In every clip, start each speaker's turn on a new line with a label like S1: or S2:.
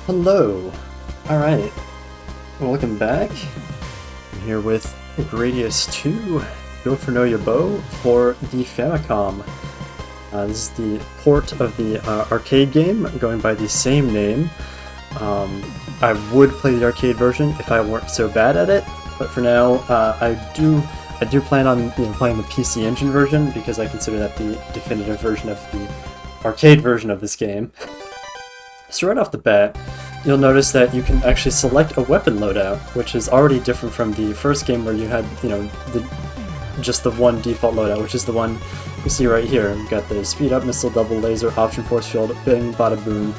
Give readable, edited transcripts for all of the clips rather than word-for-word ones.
S1: Hello! Alright, welcome back. I'm here with Gradius II, Go for No Yabo for the Famicom. This is the port of the arcade game, going by the same name. I would play the arcade version if I weren't so bad at it, but for now I do plan on playing the PC Engine version because I consider that the definitive version of the arcade version of this game. So right off the bat, you'll notice that you can actually select a weapon loadout, which is already different from the first game where you had, just the one default loadout, which is the one you see right here. We've got the speed up, missile, double laser, option force field, bing, bada boom.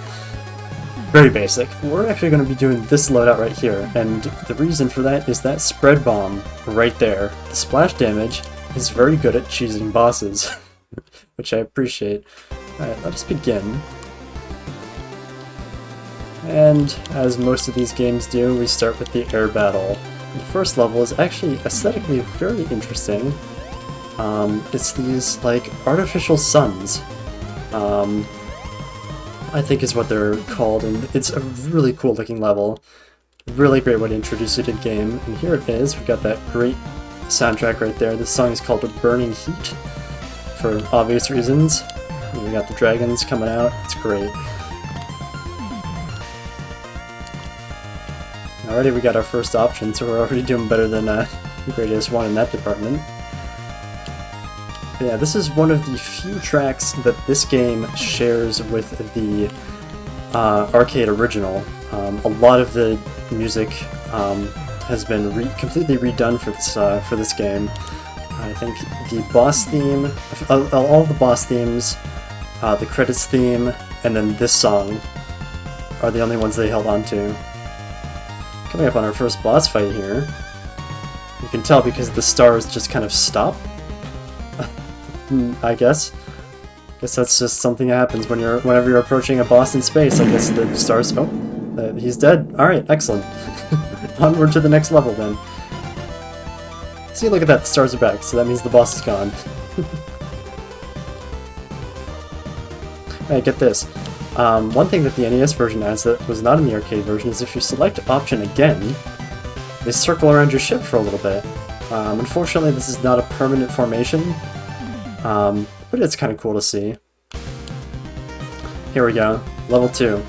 S1: Very basic. We're actually going to be doing this loadout right here, and the reason for that is that spread bomb right there. The splash damage is very good at cheesing bosses, which I appreciate. Alright, let us begin. And as most of these games do, we start with the air battle. The first level is actually aesthetically very interesting. It's these, like, artificial suns, I think is what they're called, and it's a really cool looking level. Really great way to introduce you to the game, and here it is. We've got that great soundtrack right there. This song is called Burning Heat, for obvious reasons. And we got the dragons coming out, it's great. Already we got our first option, so we're already doing better than Gradius I in that department. But yeah, this is one of the few tracks that this game shares with the arcade original. A lot of the music has been completely redone for this game. I think the boss theme, all of the boss themes, the credits theme, and then this song are the only ones they held on to. Coming up on our first boss fight here. You can tell because the stars just kind of stop. I guess. Guess that's just something that happens whenever you're approaching a boss in space. I guess the stars. Oh, he's dead. All right, excellent. Onward to the next level then. See, look at that. The stars are back, so that means the boss is gone. Alright, get this. One thing that the NES version adds that was not in the arcade version is if you select option again, they circle around your ship for a little bit. Unfortunately, this is not a permanent formation, but it's kind of cool to see. Here we go, level 2.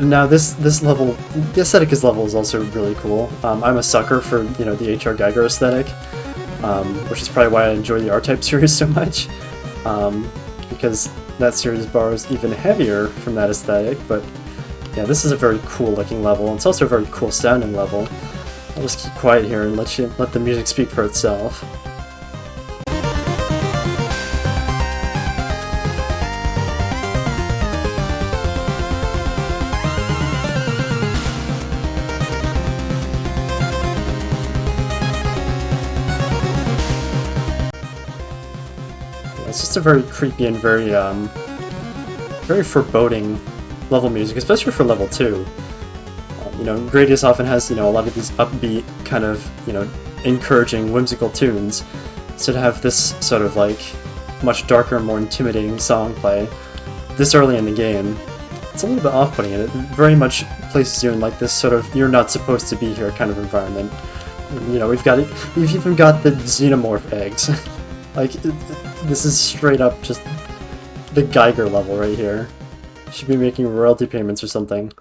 S1: Now this level, the aesthetic of this level is also really cool. I'm a sucker for the H.R. Geiger aesthetic, which is probably why I enjoy the R-Type series so much, because that series borrows even heavier from that aesthetic, but yeah, this is a very cool looking level. It's also a very cool sounding level. I'll just keep quiet here and let the music speak for itself. It's just a very creepy and very foreboding level music, especially for level 2. Gradius often has, a lot of these upbeat, kind of, encouraging, whimsical tunes. So to have this sort of, like, much darker, more intimidating song play this early in the game, it's a little bit off-putting, and it very much places you in, like, this sort of, you're not supposed to be here kind of environment. We've even got the xenomorph eggs. Like, this is straight up just the Geiger level right here. Should be making royalty payments or something.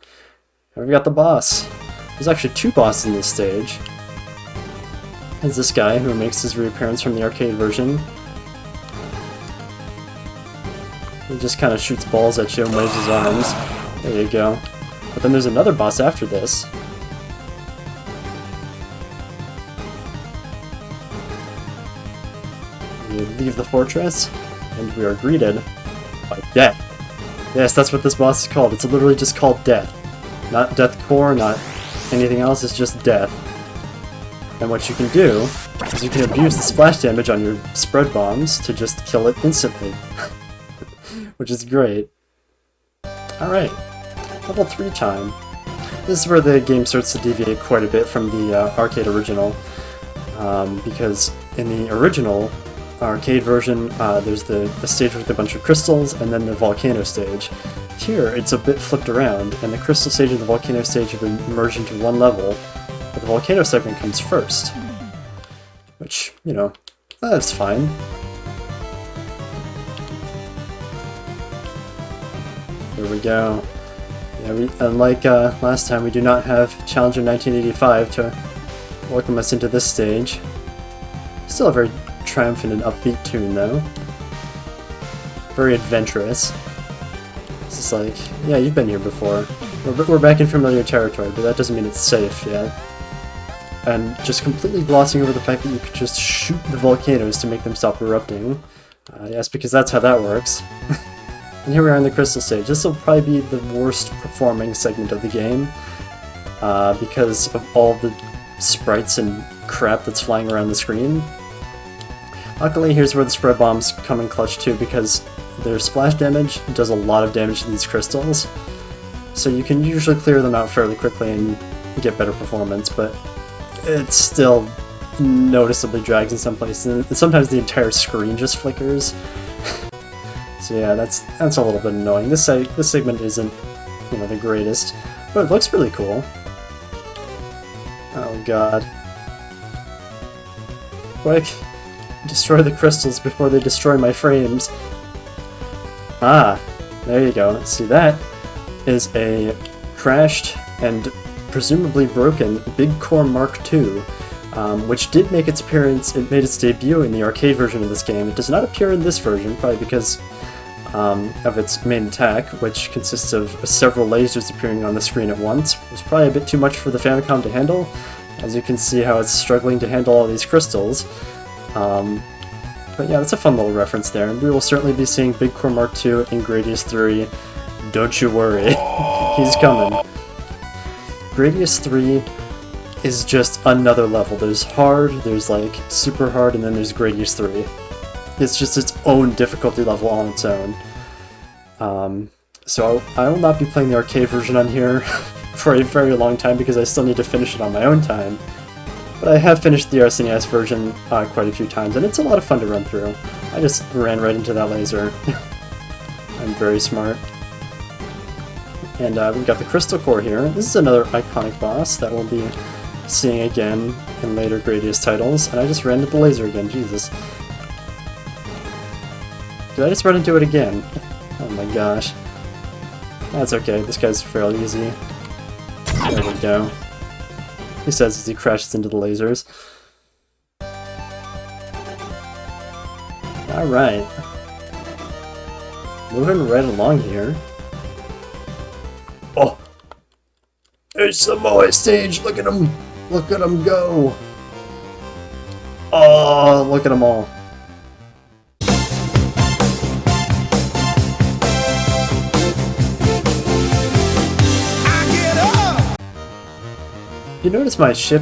S1: And we got the boss. There's actually 2 bosses in this stage. There's this guy who makes his reappearance from the arcade version. He just kind of shoots balls at you and waves his arms. There you go. But then there's another boss after this. We leave the fortress, and we are greeted by death. Yes, that's what this boss is called. It's literally just called death. Not deathcore, not anything else, it's just death. And what you can do is you can abuse the splash damage on your spread bombs to just kill it instantly. Which is great. Alright, level 3 time. This is where the game starts to deviate quite a bit from the arcade original. Because in the original, arcade version, there's the stage with a bunch of crystals, and then the volcano stage. Here, it's a bit flipped around, and the crystal stage and the volcano stage have been merged into one level, but the volcano segment comes first. Which, you know, that's fine. There we go. Yeah, unlike last time, we do not have Challenger 1985 to welcome us into this stage. Still a very triumphant and upbeat tune, though. Very adventurous. It's just like, yeah, you've been here before. We're back in familiar territory, but that doesn't mean it's safe yet. And just completely glossing over the fact that you could just shoot the volcanoes to make them stop erupting. Yes, because that's how that works. And here we are in the crystal stage. This will probably be the worst performing segment of the game, because of all the sprites and crap that's flying around the screen. Luckily, here's where the spread bombs come in clutch too, because their splash damage does a lot of damage to these crystals. So you can usually clear them out fairly quickly and get better performance, but it still noticeably drags in some places, and sometimes the entire screen just flickers. So yeah, that's a little bit annoying. This segment isn't, you know, the greatest, but it looks really cool. Oh god. Quick! Destroy the crystals before they destroy my frames. Ah, there you go. See, that is a crashed and presumably broken Big Core Mark II, which did make its appearance. It made its debut in the arcade version of this game. It does not appear in this version, probably because of its main attack, which consists of several lasers appearing on the screen at once. It's probably a bit too much for the Famicom to handle, as you can see how it's struggling to handle all these crystals. But yeah, that's a fun little reference there, and we will certainly be seeing Big Core Mark II in Gradius III. Don't you worry, he's coming. Gradius III is just another level. There's hard, there's like super hard, and then there's Gradius III. It's just its own difficulty level on its own. So I will not be playing the arcade version on here for a very long time because I still need to finish it on my own time. But I have finished the SNES version quite a few times, and it's a lot of fun to run through. I just ran right into that laser. I'm very smart. And we've got the Crystal Core here. This is another iconic boss that we'll be seeing again in later Gradius titles, and I just ran into the laser again, Jesus. Did I just run into it again? Oh my gosh. That's okay, this guy's fairly easy. There we go. He says as he crashes into the lasers. Alright. Moving right along here. Oh! It's the Moe stage! Look at him! Look at him go! Oh, look at them all. You notice my ship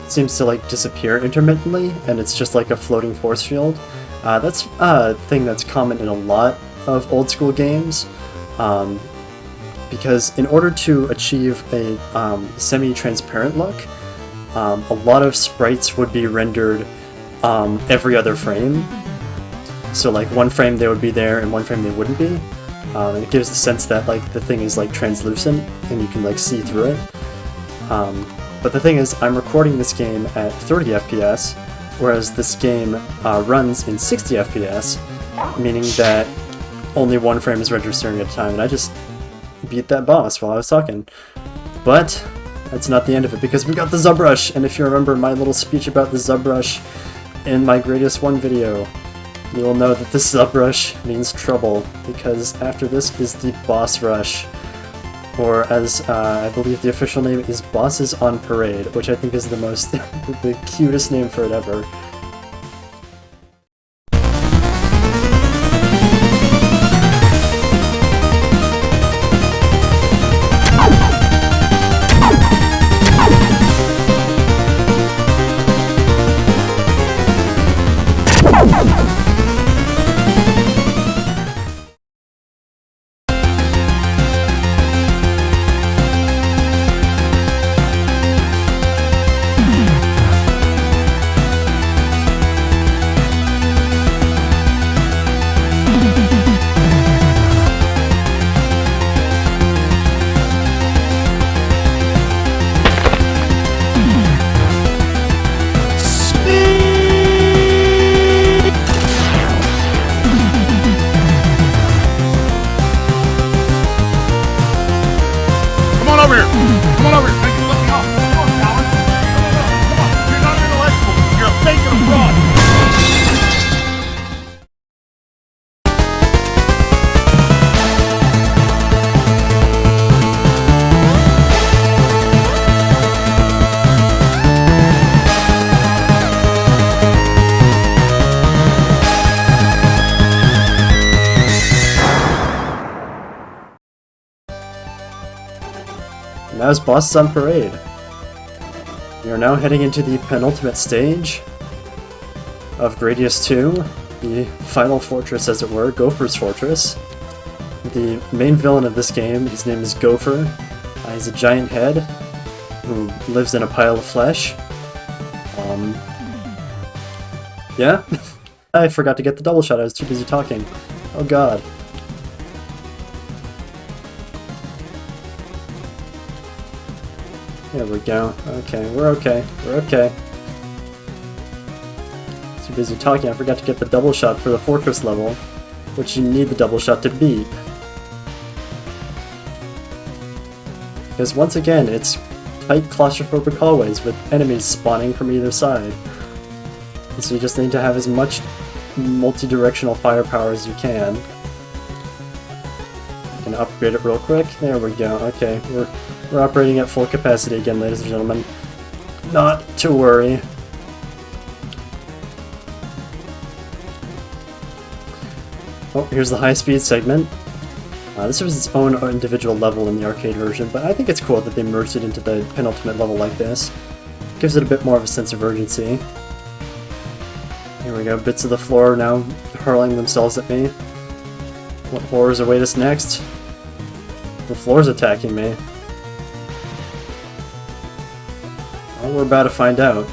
S1: seems to like disappear intermittently, and it's just like a floating force field. That's a thing that's common in a lot of old school games, because in order to achieve a semi-transparent look, a lot of sprites would be rendered every other frame. So like one frame they would be there and one frame they wouldn't be. And it gives the sense that like the thing is like translucent and you can like see through it. But the thing is, I'm recording this game at 30 FPS, whereas this game runs in 60 FPS, meaning that only one frame is registering at a time, and I just beat that boss while I was talking. But that's not the end of it, because we got the Zombrush, and if you remember my little speech about the Zombrush in my Gradius I video, you will know that this Zombrush means trouble, because after this is the boss rush. Or as I believe the official name is Bosses on Parade, which I think is the most, the cutest name for it ever.
S2: over here. Come on over here. Make it let me off. Come on, coward. No. Come on. You're not intellectual. You're a fake and a fraud.
S1: Now is Bosses on Parade. We are now heading into the penultimate stage of Gradius II, the final fortress, as it were, Gopher's Fortress. The main villain of this game, his name is Gopher. He's a giant head who lives in a pile of flesh. Yeah? I forgot to get the double shot, I was too busy talking. Oh god. There we go. Okay, we're okay. We're okay. Too busy talking, I forgot to get the double shot for the fortress level, which you need the double shot to beat. Because once again, it's tight claustrophobic hallways with enemies spawning from either side. And so you just need to have as much multi-directional firepower as you can. You can upgrade it real quick. There we go. Okay, we're operating at full capacity again, ladies and gentlemen. Not to worry. Oh, here's the high-speed segment. This was its own individual level in the arcade version, but I think it's cool that they merged it into the penultimate level like this. Gives it a bit more of a sense of urgency. Here we go, bits of the floor now hurling themselves at me. What horrors await us next? The floor's attacking me. Well, we're about to find out.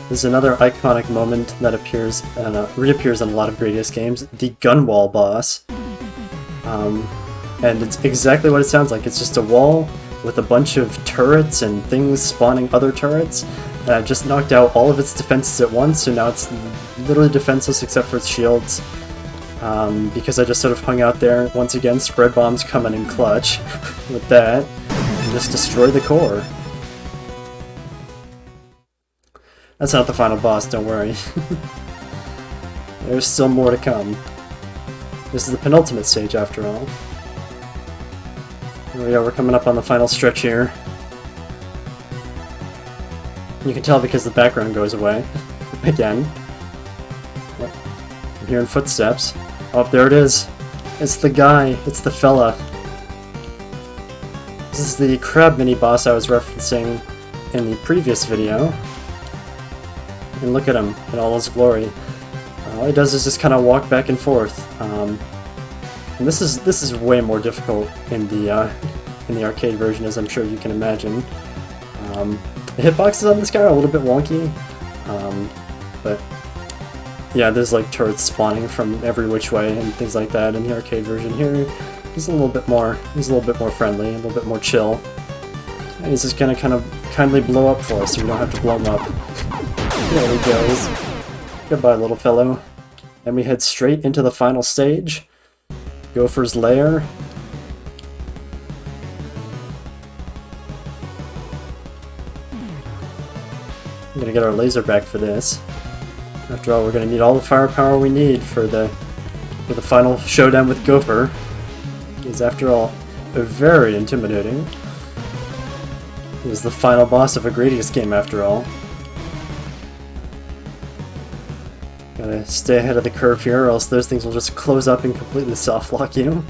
S1: This is another iconic moment that appears and reappears in a lot of Gradius games, the gun wall boss. And it's exactly what it sounds like. It's just a wall with a bunch of turrets and things spawning other turrets. And I just knocked out all of its defenses at once, so now it's literally defenseless except for its shields. Because I just sort of hung out there. Once again, spread bombs coming in clutch with that. And just destroy the core. That's not the final boss, don't worry. There's still more to come. This is the penultimate stage, after all. Here we go, we're coming up on the final stretch here. You can tell because the background goes away. Again. I'm hearing footsteps. Oh, there it is. It's the guy. It's the fella. This is the crab mini-boss I was referencing in the previous video. And look at him in all his glory. All he does is just kind of walk back and forth. And this is way more difficult in the arcade version, as I'm sure you can imagine. The hitboxes on this guy are a little bit wonky, but yeah, there's like turrets spawning from every which way and things like that. In the arcade version here, he's a little bit more friendly, a little bit more chill. And he's just gonna kind of kindly blow up for us, so we don't have to blow him up. There he goes. Goodbye, little fellow. And we head straight into the final stage. Gopher's Lair. I'm gonna get our laser back for this. After all, we're gonna need all the firepower we need for the final showdown with Gopher. He's, after all, very intimidating. He was the final boss of a Gradius game, after all. Gotta stay ahead of the curve here, or else those things will just close up and completely soft-lock you.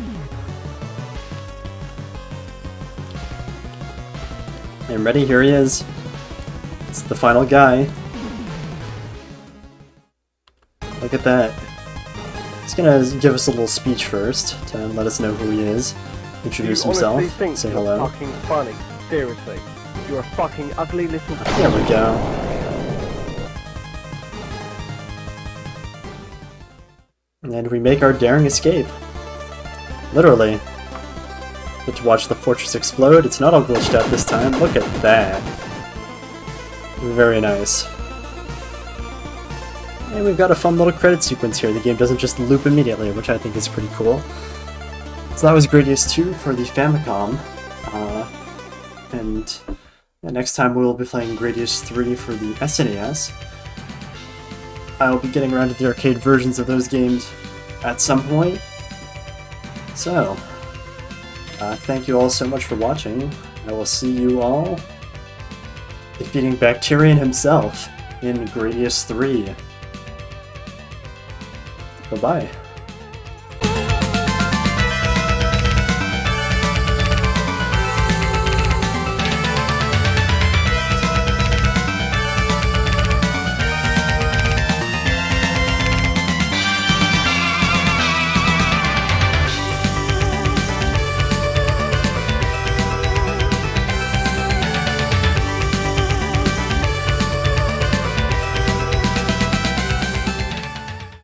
S1: And ready, here he is. It's the final guy. Look at that. He's gonna give us a little speech first, to let us know who he is. Introduce himself, say hello.
S3: Fucking funny, seriously. You're a fucking ugly little...
S1: There we go. And we make our daring escape. Literally. But to watch the fortress explode, it's not all glitched out this time. Look at that. Very nice. And we've got a fun little credit sequence here. The game doesn't just loop immediately, which I think is pretty cool. So that was Gradius II for the Famicom. And next time we'll be playing Gradius II for the SNES. I'll be getting around to the arcade versions of those games at some point. So, thank you all so much for watching. I will see you all defeating Bacterian himself in Gradius III. Bye-bye.